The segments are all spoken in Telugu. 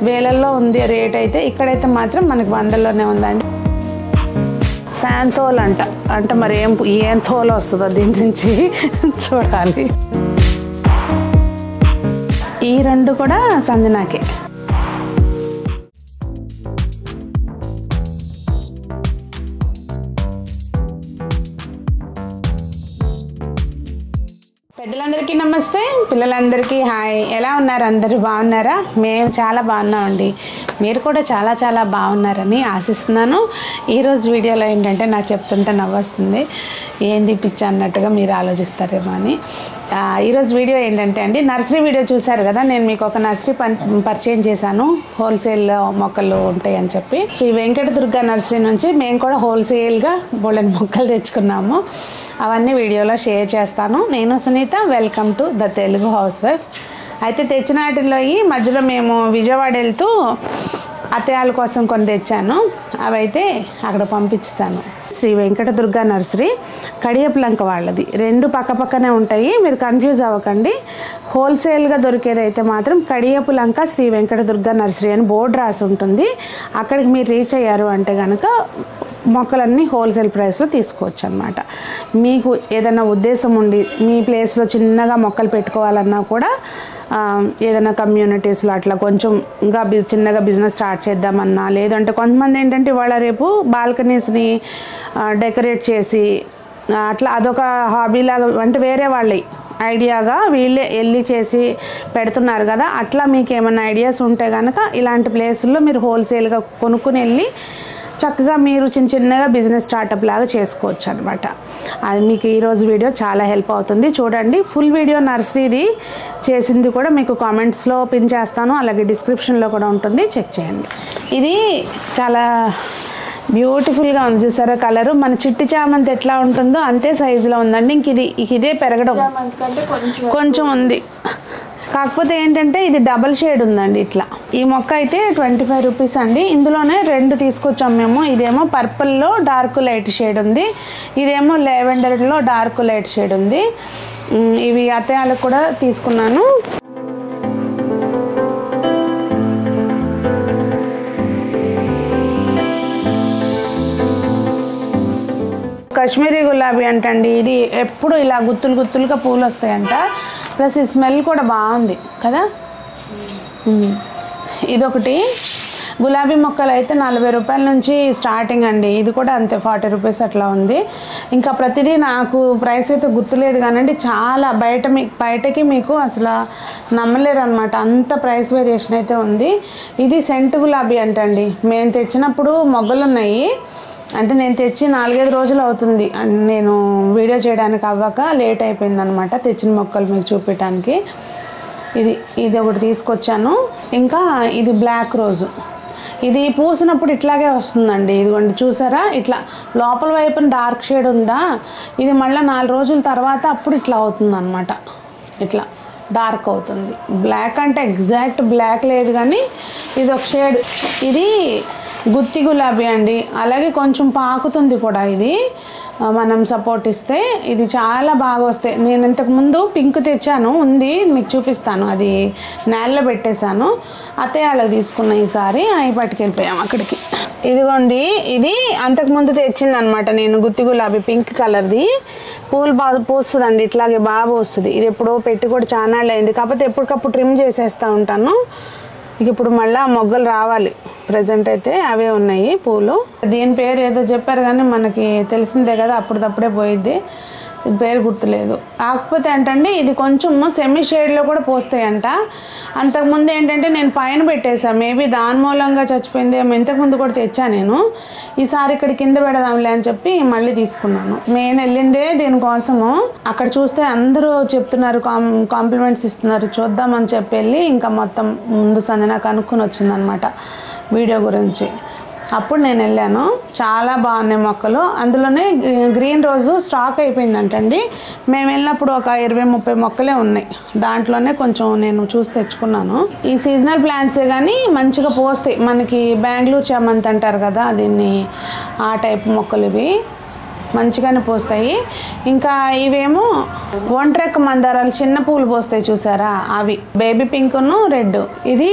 వేలల్లో ఉంది రేట్ అయితే, ఇక్కడైతే మాత్రం మనకి 100లోనే ఉందండి. శాంతోల్ అంటే మరి ఏం తోలు వస్తుందో దీని నుంచి చూడాలి. ఈ 2 కూడా సంజనాకే. పెద్దలందరికీ నమస్తే, పిల్లలందరికీ హాయ్. ఎలా ఉన్నారు? అందరూ బాగున్నారా? మేము చాలా బాగున్నామండి. మీరు కూడా చాలా చాలా బాగున్నారని ఆశిస్తున్నాను. ఈరోజు వీడియోలో ఏంటంటే నాకు చెప్తుంటే నవ్వొస్తుంది, ఏంది పిచ్చి అన్నట్టుగా మీరు ఆలోచిస్తారేమో అని. ఈరోజు వీడియో ఏంటంటే అండి, నర్సరీ వీడియో చూశారు కదా, నేను మీకు ఒక నర్సరీ పరిచయం చేశాను. హోల్సేల్ మొక్కలు ఉంటాయి అని చెప్పి శ్రీ వెంకటదుర్గ నర్సరీ నుంచి మేము కూడా హోల్సేల్గా బోలెడు మొక్కలు తెచ్చుకున్నాము. అవన్నీ వీడియోలో షేర్ చేస్తాను. నేను Sunitha, welcome to the Telugu housewife. అయితే తెచ్చిన వాటిలో ఈ మధ్యలో మేము విజయవాడ వెళ్తూ అత్తయ్యాల కోసం కొన్ని తెచ్చాను. అవైతే అక్కడ పంపించేసాను. శ్రీ వెంకటదుర్గ నర్సరీ కడియపులంక వాళ్ళది. 2 పక్కపక్కనే ఉంటాయి, మీరు కన్ఫ్యూజ్ అవ్వకండి. హోల్సేల్గా దొరికేదైతే మాత్రం కడియపులంక శ్రీ వెంకటదుర్గ నర్సరీ అని బోర్డు రాసి ఉంటుంది. అక్కడికి మీరు రీచ్ అయ్యారు అంటే కనుక మొక్కలన్నీ హోల్సేల్ ప్రైస్లో తీసుకోవచ్చు అనమాట. మీకు ఏదైనా ఉద్దేశం ఉండి మీ ప్లేస్లో చిన్నగా మొక్కలు పెట్టుకోవాలన్నా కూడా, ఏదైనా కమ్యూనిటీస్లో అట్లా కొంచెం ఇంకా చిన్నగా బిజినెస్ స్టార్ట్ చేద్దామన్నా, లేదంటే కొంతమంది ఏంటంటే ఇవాళ రేపు బాల్కనీస్ని డెకరేట్ చేసి అట్లా అదొక హాబీలాగా, అంటే వేరే వాళ్ళే ఐడియాగా వీళ్ళే వెళ్ళి చేసి పెడుతున్నారు కదా. అట్లా మీకు ఏమైనా ఐడియాస్ ఉంటే కనుక ఇలాంటి ప్లేసుల్లో మీరు హోల్సేల్గా కొనుక్కుని వెళ్ళి చక్కగా మీరు చిన్నగా బిజినెస్ స్టార్టప్ లాగా చేసుకోవచ్చు అనమాట. అది మీకు ఈరోజు వీడియో చాలా హెల్ప్ అవుతుంది. చూడండి, ఫుల్ వీడియో నర్సరీది చేసింది కూడా మీకు కామెంట్స్లో పిన్ చేస్తాను, అలాగే డిస్క్రిప్షన్లో కూడా ఉంటుంది, చెక్ చేయండి. ఇది చాలా బ్యూటిఫుల్గా ఉంది చూసారా కలరు. మన చిట్టి చామంతి ఎట్లా ఉంటుందో అంతే సైజులో ఉందండి. ఇదే పెరగడం కొంచెం ఉంది, కాకపోతే ఏంటంటే ఇది డబల్ షేడ్ ఉందండి. ఇట్లా ఈ మొక్క అయితే 25 రూపీస్ అండి. ఇందులోనే 2 తీసుకొచ్చాం మేము. ఇదేమో పర్పుల్లో డార్క్ లైట్ షేడ్ ఉంది, ఇదేమో లెవెండర్లో డార్క్ లైట్ షేడ్ ఉంది. ఇవి అత్తయ్యలకు కూడా తీసుకున్నాను. కాశ్మీరీ గులాబీ అంటండి. ఇది ఎప్పుడు ఇలా గుత్తులుగా పూలు వస్తాయంట. ప్లస్ ఈ స్మెల్ కూడా బాగుంది కదా. ఇదొకటి. గులాబీ మొక్కలు అయితే 40 రూపాయల నుంచి స్టార్టింగ్ అండి. ఇది కూడా అంతే, 40 రూపీస్ అట్లా ఉంది. ఇంకా ప్రతిదీ నాకు ప్రైస్ అయితే గుర్తులేదు కానండి, చాలా బయటకి మీకు అసలు నమ్మలేరు అనమాట, అంత ప్రైస్ వేరియేషన్ అయితే ఉంది. ఇది సెంటు గులాబీ అంటండి. మేము తెచ్చినప్పుడు మొగ్గలు ఉన్నాయి, అంటే నేను తెచ్చి 4-5 రోజులు అవుతుంది. నేను వీడియో చేయడానికి అవ్వక లేట్ అయిపోయింది అనమాట తెచ్చిన మొక్కలు మీకు చూపించడానికి. ఇది ఒకటి తీసుకొచ్చాను. ఇంకా ఇది బ్లాక్ రోజు. ఇది పూసినప్పుడు ఇట్లాగే వస్తుందండి. ఇదిగోండి చూసారా, ఇట్లా లోపల వైపున డార్క్ షేడ్ ఉందా, ఇది మళ్ళీ 4 రోజుల తర్వాత అప్పుడు ఇట్లా అవుతుంది అనమాట. ఇట్లా డార్క్ అవుతుంది. బ్లాక్ అంటే ఎగ్జాక్ట్ బ్లాక్ లేదు కానీ ఇది ఒక షేడ్. ఇది గుత్తి గులాబీ అండి. అలాగే కొంచెం పాకుతుంది కూడా. ఇది మనం సపోర్ట్ ఇస్తే ఇది చాలా బాగా వస్తాయి. నేను ఇంతకుముందు పింక్ తెచ్చాను, ఉంది మీకు చూపిస్తాను. అది నేలలో పెట్టేశాను. అత్తయ్యలో తీసుకున్న ఈసారి అవి పట్టుకెళ్ళిపోయాం అక్కడికి. ఇదిగోండి, ఇది అంతకుముందు తెచ్చింది అనమాట నేను. గుత్తి గులాబీ పింక్ కలర్ది పూలు బాగా పూస్తుందండి, ఇట్లాగే బాగా వస్తుంది. ఇది ఎప్పుడో పెట్టి కూడా చాలా అయింది, కాకపోతే ఎప్పటికప్పుడు ట్రిమ్ చేసేస్తూ ఉంటాను. ఇక ఇప్పుడు మళ్ళీ మొగ్గలు రావాలి. ప్రజెంట్ అయితే అవే ఉన్నాయి పూలు. దీని పేరు ఏదో చెప్పారు కానీ మనకి తెలిసిందే కదా, అప్పుడప్పుడే పోయిద్ది. దీని పేరు గుర్తులేదు. కాకపోతే ఏంటంటే ఇది కొంచెం సెమీ షేడ్లో కూడా పోస్తాయంట. అంతకుముందు ఏంటంటే నేను పైన పెట్టేసాను, మేబీ దాని మూలంగా చచ్చిపోయింది. ఇంతకుముందు కూడా తెచ్చా నేను. ఈసారి ఇక్కడ కింద పెడదాంలే అని చెప్పి మళ్ళీ తీసుకున్నాను. నేను వెళ్ళిందే దీనికోసము. అక్కడ చూస్తే అందరూ చెప్తున్నారు, కాంప్లిమెంట్స్ ఇస్తున్నారు, చూద్దామని చెప్పి వెళ్ళి ఇంకా మొత్తం ముందు సంజన కనుక్కొని వచ్చిందనమాట వీడియో గురించి. అప్పుడు నేను వెళ్ళాను. చాలా బాగున్నాయి మొక్కలు. అందులోనే గ్రీన్ రోజు స్టాక్ అయిపోయిందంటండి. మేము వెళ్ళినప్పుడు ఒక 20-30 మొక్కలే ఉన్నాయి. దాంట్లోనే కొంచెం నేను చూసి తెచ్చుకున్నాను. ఈ సీజనల్ ప్లాంట్సే కానీ మంచిగా పోస్తాయి. మనకి బెంగళూరు చామంతి అంటారు కదా, దీన్ని ఆ టైప్ మొక్కలు ఇవి మంచిగానే పోస్తాయి. ఇంకా ఇవేమో ఒంట్రెక్క మందారాలు చిన్న పూలు పోస్తాయి చూసారా, అవి బేబీ పింక్ను రెడ్. ఇది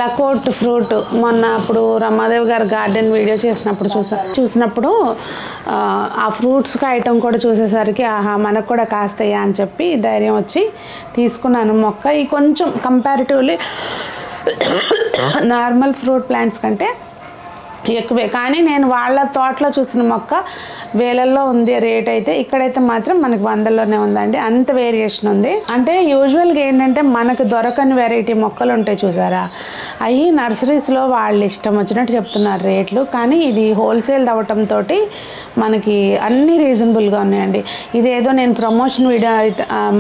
లకోట్ ఫ్రూట్ మొన్న అప్పుడు రమాదేవి గారు గార్డెన్ వీడియో చేసినప్పుడు చూసినప్పుడు ఆ ఫ్రూట్స్కి ఐటమ్ కూడా చూసేసరికి ఆహా మనకు కూడా కాస్తాయా అని చెప్పి ధైర్యం వచ్చి తీసుకున్నాను మొక్క. ఈ కొంచెం కంపారిటివ్లీ నార్మల్ ఫ్రూట్ ప్లాంట్స్ కంటే ఎక్కువే, కానీ నేను వాళ్ళ తోటలో చూసిన మొక్క వేలల్లో ఉంది రేట్ అయితే, ఇక్కడైతే మాత్రం మనకి 100లోనే ఉందండి. అంత వేరియేషన్ ఉంది. అంటే యూజువల్గా ఏంటంటే మనకు దొరకని వెరైటీ మొక్కలు ఉంటాయి చూసారా, అవి నర్సరీస్లో వాళ్ళు ఇష్టం వచ్చినట్టు చెప్తున్నారు రేట్లు. కానీ ఇది హోల్సేల్ అవ్వటంతో మనకి అన్నీ రీజనబుల్గా ఉన్నాయండి. ఇదేదో నేను ప్రమోషన్ వీడియో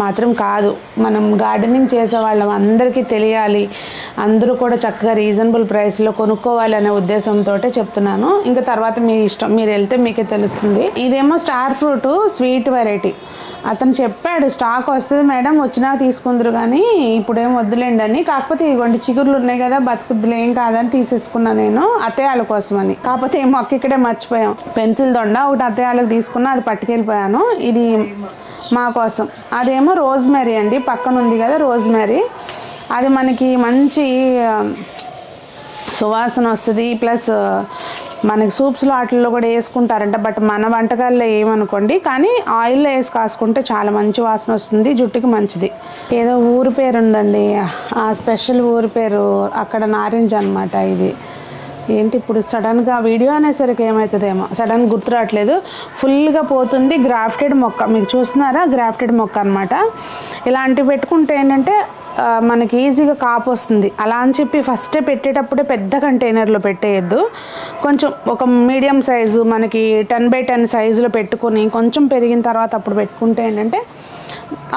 మాత్రం కాదు, మనం గార్డెనింగ్ చేసే వాళ్ళం అందరికీ తెలియాలి, అందరూ కూడా చక్కగా రీజనబుల్ ప్రైస్లో కొనుక్కోవాలి అనే ఉద్దేశంతో చెప్తున్నాను. ఇంకా తర్వాత మీ ఇష్టం, మీరు వెళ్తే మీకే తెలుస్తుంది. ఇదేమో స్టార్ ఫ్రూట్ స్వీట్ వెరైటీ. అతను చెప్పాడు స్టాక్ వస్తుంది మేడం వచ్చినా తీసుకుందరు కానీ ఇప్పుడేం వద్దులేండి అని. కాకపోతే ఇవ్వండి చిగుర్లు ఉన్నాయి కదా బతుకుద్దులు ఏం కాదని తీసేసుకున్నా నేను అత్తయ్యాళ్ళ కోసమని. కాకపోతే ఈ మొక్క ఇక్కడే మర్చిపోయాం, పెన్సిల్ దొండ ఒకటి అత్తయ్యాళ్ళకి తీసుకున్నా, అది పట్టుకెళ్ళిపోయాను. ఇది మా కోసం. అదేమో రోజ్మెరీ అండి, పక్కన ఉంది కదా రోజ్మెరీ, అది మనకి మంచి సువాసన వస్తుంది. ప్లస్ మనకి సూప్స్లో వాటిల్లో కూడా వేసుకుంటారంట, బట్ మన వంటకాల్లో ఏమనుకోండి, కానీ ఆయిల్లో వేసి కాసుకుంటే చాలా మంచి వాసన వస్తుంది, జుట్టుకి మంచిది. ఏదో ఊరి పేరు ఉందండి, ఆ స్పెషల్ ఊరి పేరు అక్కడ నారింజ అనమాట. ఇది ఏంటి ఇప్పుడు సడన్గా వీడియో అనేసరికి ఏమవుతుందేమో సడన్గా గుర్తు రావట్లేదు. ఫుల్గా పోతుంది. గ్రాఫ్టెడ్ మొక్క మీకు చూస్తున్నారా, గ్రాఫ్టెడ్ మొక్క అనమాట. ఇలాంటివి పెట్టుకుంటే ఏంటంటే మనకి ఈజీగా కాపు వస్తుంది. అలా అని చెప్పి ఫస్టే పెట్టేటప్పుడే పెద్ద కంటైనర్లో పెట్టేయద్దు, కొంచెం ఒక మీడియం సైజు మనకి 10x10 సైజులో పెట్టుకొని కొంచెం పెరిగిన తర్వాత అప్పుడు పెట్టుకుంటే ఏంటంటే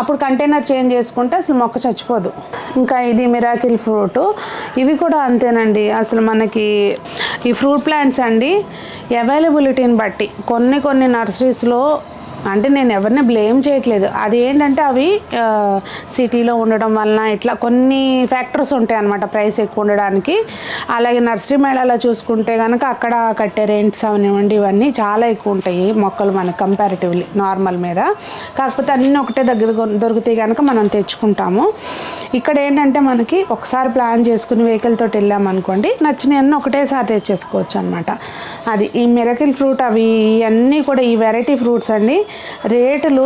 అప్పుడు కంటైనర్ చేంజ్ చేసుకుంటే అసలు మొక్క చచ్చిపోదు. ఇంకా ఇది మిరాకిల్ ఫ్రూట్, ఇవి కూడా అంతేనండి. అసలు మనకి ఈ ఫ్రూట్ ప్లాంట్స్ అండి అవైలబిలిటీని బట్టి కొన్ని నర్సరీస్లో, అంటే నేను ఎవరిని బ్లేమ్ చేయట్లేదు, అది ఏంటంటే అవి సిటీలో ఉండడం వలన ఇట్లా కొన్ని ఫ్యాక్టర్స్ ఉంటాయి అన్నమాట ప్రైస్ ఎక్కువ ఉండడానికి. అలాగే నర్సరీ మేళాలో చూసుకుంటే కనుక అక్కడ కట్టే రెంట్స్ అవనివ్వండి ఇవన్నీ చాలా ఎక్కువ ఉంటాయి మొక్కలు మనకు కంపారిటివ్లీ నార్మల్ మీద. కాకపోతే అన్నీ ఒకటే దగ్గర దొరికితే కనుక మనం తెచ్చుకుంటాము. ఇక్కడ ఏంటంటే మనకి ఒకసారి ప్లాన్ చేసుకుని వెహికల్ తోటి వెళ్ళామనుకోండి నచ్చినవన్నీ ఒకటేసారి తెచ్చేసుకోవచ్చు అనమాట. అది ఈ మిరకిల్ ఫ్రూట్ అవి ఇవన్నీ కూడా ఈ వెరైటీ ఫ్రూట్స్ అండి. రేటులు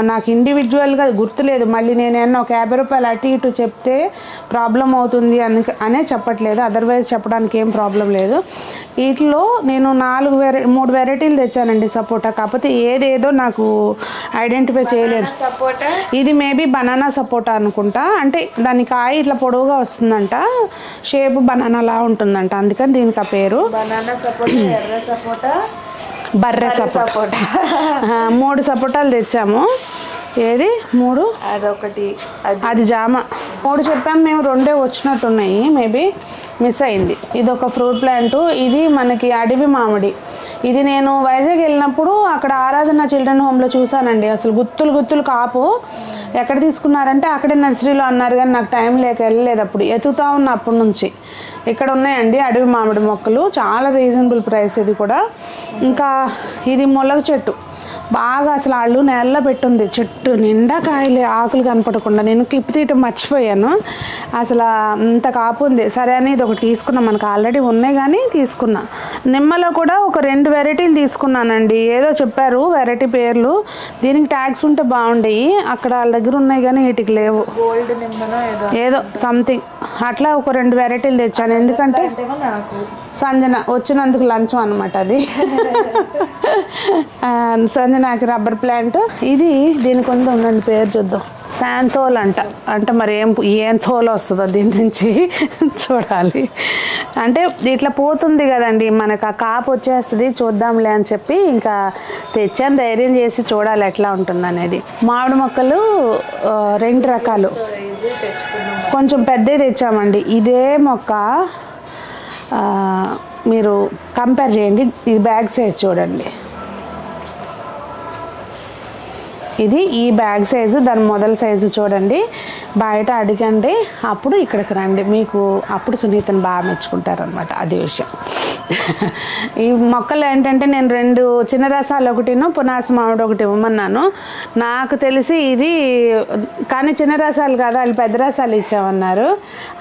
నాకు ఇండివిజువల్గా గుర్తులేదు, మళ్ళీ నేను ఏమన్నా ఒక 50 రూపాయలు అటు ఇటు చెప్తే ప్రాబ్లం అవుతుంది అనే చెప్పట్లేదు, అదర్వైజ్ చెప్పడానికి ఏం ప్రాబ్లం లేదు. వీటిలో నేను 3 వెరైటీలు తెచ్చానండి సపోటా. కాకపోతే ఏదేదో నాకు ఐడెంటిఫై చేయలేదు. ఇది మేబీ బనానా సపోటా అనుకుంటా, అంటే దాని కాయ ఇట్లా పొడవుగా వస్తుందంట, షేప్ బనానాలా ఉంటుందంట, అందుకని దీనికి ఆ పేరు. బనానా సపోటా, ఎర్ర సపోటా, బర్రె సపోటా. 3 సపోటాలు తెచ్చాము. ఏది 3? అదొకటి, అది జామ. 3 చెప్పాము మేము, 2 వచ్చినట్టున్నాయి, మేబీ మిస్ అయింది. ఇది ఒక ఫ్రూట్ ప్లాంట్, ఇది మనకి అడవి మామిడి. ఇది నేను వైజాగ్ వెళ్ళినప్పుడు అక్కడ ఆరాధన చిల్డ్రన్ హోమ్లో చూసానండి. అసలు గుత్తులు కాపు. ఎక్కడ తీసుకున్నారంటే అక్కడే నర్సరీలో అన్నారు, కానీ నాకు టైం లేక వెళ్ళలేదు. అప్పుడు ఎత్తుతా ఉన్న అప్పటి నుంచి. ఇక్కడ ఉన్నాయండి అడవి మామిడి మొక్కలు, చాలా రీజనబుల్ ప్రైస్ ఇది కూడా. ఇంకా ఇది ములగ చెట్టు, బాగా అసలు వాళ్ళు నేలలో పెట్టుంది, చెట్టు నిండా కాయలే, ఆకులు కనపడకుండా. నేను క్లిప్ తీయటం మర్చిపోయాను, అసలు అంత కాపు ఉంది. సరే అని ఇది ఒకటి తీసుకున్నాం, మనకు ఆల్రెడీ ఉన్నాయి కానీ తీసుకున్నా. నిమ్మలో కూడా ఒక 2 వెరైటీలు తీసుకున్నానండి. ఏదో చెప్పారు వెరైటీ పేర్లు, దీనికి ట్యాగ్స్ ఉంటే బాగుండేవి, అక్కడ వాళ్ళ దగ్గర ఉన్నాయి కానీ వీటికి లేవు. గోల్డ్ నిమ్మనో ఏదో సంథింగ్ అట్లా ఒక 2 వెరైటీలు తెచ్చాను. ఎందుకంటే సంజన వచ్చినందుకు లంచం అనమాట అది. సంజనాకి రబ్బర్ ప్లాంట్ ఇది, దీనికి ఉందండి పేరు చూద్దాం, శాంతోల్ అంటే మరి ఏం తోలు వస్తుందో దీని నుంచి చూడాలి. అంటే ఇట్లా పోతుంది కదండి మనకు, ఆ కాపు వచ్చేస్తుంది, చూద్దాంలే అని చెప్పి ఇంకా తెచ్చాను, ధైర్యం చేసి చూడాలి ఎట్లా ఉంటుంది అనేది. మామిడి మొక్కలు 2 రకాలు, కొంచెం పెద్దవి తెచ్చామండి. ఇదే మొక్క మీరు కంపేర్ చేయండి, ఈ బ్యాగ్ సైజ్ చూడండి, ఇది ఈ బ్యాగ్ సైజు, దాని మొదల సైజు చూడండి. బయట అడిగండి, అప్పుడు ఇక్కడికి రండి, మీకు అప్పుడు సునీతను బాగా మెచ్చుకుంటారనమాట, అది విషయం. ఈ మొక్కలు ఏంటంటే నేను 2 చిన్న రసాలు ఒకటిను పునాస మామిడి ఒకటి ఇవ్వమన్నాను. నాకు తెలిసి ఇది కానీ చిన్న రసాలు కాదు, వాళ్ళు పెద్ద రసాలు ఇచ్చామన్నారు.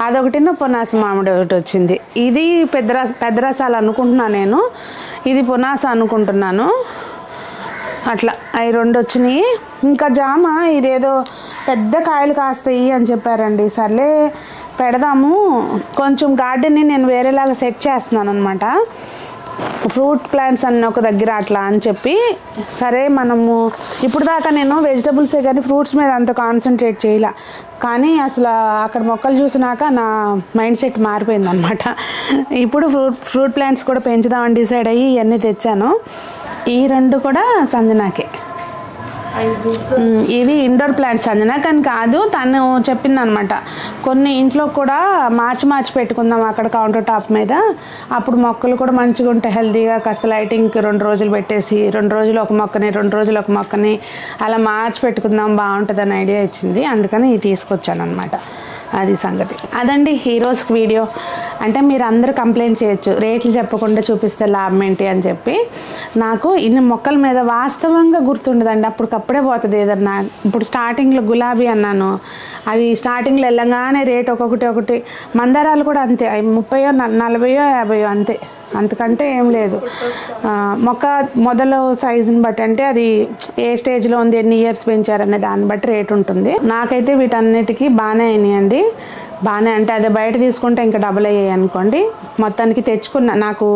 అదొకటిను పునాస మామిడి ఒకటి వచ్చింది. ఇది పెద్ద రసాలు అనుకుంటున్నాను నేను, ఇది పునాస అనుకుంటున్నాను. అట్లా అవి 2 వచ్చినాయి. ఇంకా జామ ఇదేదో పెద్ద కాయలు కాస్తాయి అని చెప్పారండి. సర్లే పెడదాము, కొంచెం గార్డెన్ని నేను వేరేలాగా సెట్ చేస్తున్నాను అనమాట. ఫ్రూట్ ప్లాంట్స్ అన్నీ ఒక దగ్గర అట్లా అని చెప్పి, సరే మనము ఇప్పుడు దాకా నేను వెజిటబుల్సే కానీ ఫ్రూట్స్ మీద అంత కాన్సన్ట్రేట్ చేయలే. కానీ అసలు అక్కడ మొక్కలు చూసినాక నా మైండ్ సెట్ మారిపోయింది అనమాట. ఇప్పుడు ఫ్రూట్ ప్లాంట్స్ కూడా పెంచుదామని డిసైడ్ అయ్యి ఇవన్నీ తెచ్చాను. ఈ 2 కూడా సంజనాకే. ఇవి ఇండోర్ ప్లాంట్స్ సంజన కానీ కాదు, తను చెప్పింది అనమాట. కొన్ని ఇంట్లో కూడా మార్చి పెట్టుకుందాం అక్కడ కౌంటర్ టాప్ మీద, అప్పుడు మొక్కలు కూడా మంచిగా ఉంటాయి, హెల్తీగా. కాస్త లైటింగ్కి 2 రోజులు పెట్టేసి 2 రోజులు ఒక మొక్కని 2 రోజులు ఒక మొక్కని అలా మార్చి పెట్టుకుందాం, బాగుంటుందని ఐడియా ఇచ్చింది. అందుకని ఇది తీసుకొచ్చాను అనమాట. అది సంగతి. అదండి ఈరోజుకి వీడియో. అంటే మీరు అందరూ కంప్లైంట్ చేయొచ్చు, రేట్లు చెప్పకుండా చూపిస్తే లాభం ఏంటి అని చెప్పి. నాకు ఇన్ని మొక్కల మీద వాస్తవంగా గుర్తుండదండి, అప్పటికప్పుడే పోతుంది ఏదన్నా. ఇప్పుడు స్టార్టింగ్లో గులాబీ అన్నాను, అది స్టార్టింగ్లో వెళ్ళగానే రేట్ ఒక్కొక్కటి. మందారాలు కూడా అంతే, 30, 40, 50 అంతే, అంతకంటే ఏం లేదు. మొక్క మొదలు సైజుని బట్టి, అంటే అది ఏ స్టేజ్లో ఉంది, ఎన్ని ఇయర్స్ పెంచారనే దాన్ని బట్టి రేట్ ఉంటుంది. నాకైతే వీటన్నిటికీ బాగానే అయినాయండి. బాగానే అంటే అదే బయట తీసుకుంటే ఇంకా డబుల్ అయ్యాయి అనుకోండి. మొత్తానికి తెచ్చుకున్నా. నాకు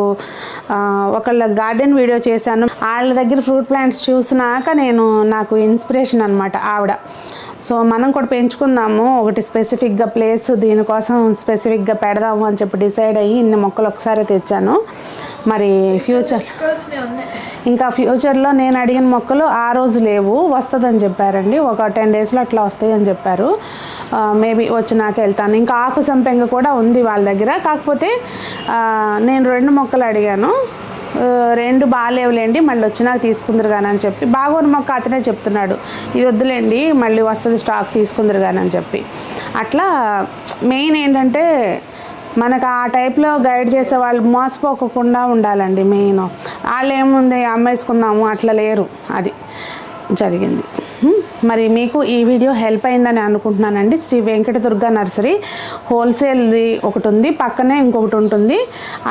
ఒకళ్ళ గార్డెన్ వీడియో చేశాను, వాళ్ళ దగ్గర ఫ్రూట్ ప్లాంట్స్ చూసినాక నాకు ఇన్స్పిరేషన్ అనమాట ఆవిడ. సో మనం కూడా పెంచుకుందాము, ఒకటి స్పెసిఫిక్గా ప్లేస్ దీనికోసం స్పెసిఫిక్గా పెడదాము అని చెప్పి డిసైడ్ అయ్యి ఇన్ని మొక్కలు ఒకసారి తెచ్చాను. మరి ఫ్యూచర్లో నేను అడిగిన మొక్కలు ఆ రోజు లేవు, వస్తుందని చెప్పారండి. ఒక 10 డేస్లో అట్లా వస్తాయి అని చెప్పారు. మేబీ వచ్చినాక వెళ్తాను. ఇంకా ఆకు సంపెంగ కూడా ఉంది వాళ్ళ దగ్గర. కాకపోతే నేను 2 మొక్కలు అడిగాను, 2 బాగాలేవులేండి, మళ్ళీ వచ్చినాక తీసుకుందరు కానీ అని చెప్పి. బాగోని మొక్క అతనే చెప్తున్నాడు, ఇది వద్దులేండి మళ్ళీ వస్తుంది స్టాక్, తీసుకుందరు కానీ అని చెప్పి. అట్లా మెయిన్ ఏంటంటే మనకు ఆ టైప్లో గైడ్ చేసే వాళ్ళు మోసపోకుండా ఉండాలండి మెయిన్. వాళ్ళు ఏముంది అమ్మేసుకుందాము అట్లా లేరు, అది జరిగింది. మరి మీకు ఈ వీడియో హెల్ప్ అయిందని అనుకుంటున్నానండి. శ్రీ వెంకట దుర్గా నర్సరీ హోల్సేల్ది ఒకటి ఉంది, పక్కనే ఇంకొకటి ఉంటుంది.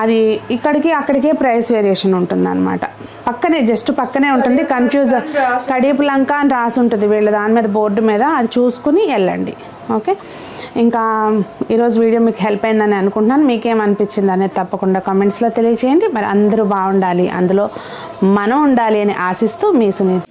అది ఇక్కడికి అక్కడికే ప్రైస్ వేరియేషన్ ఉంటుంది అనమాట. పక్కనే జస్ట్ పక్కనే ఉంటుంది. కన్ఫ్యూజ్ కడీపు లంక అని రాసి ఉంటుంది వీళ్ళ దాని మీద, బోర్డు మీద. అది చూసుకుని వెళ్ళండి. ఓకే, ఇంకా ఈరోజు వీడియో మీకు హెల్ప్ అయిందని అనుకుంటున్నాను. మీకేమనిపించింది అనేది తప్పకుండా కామెంట్స్లో తెలియచేయండి. మరి అందరూ బాగుండాలి, అందులో మనం ఉండాలి అని ఆశిస్తూ మీ సునీత.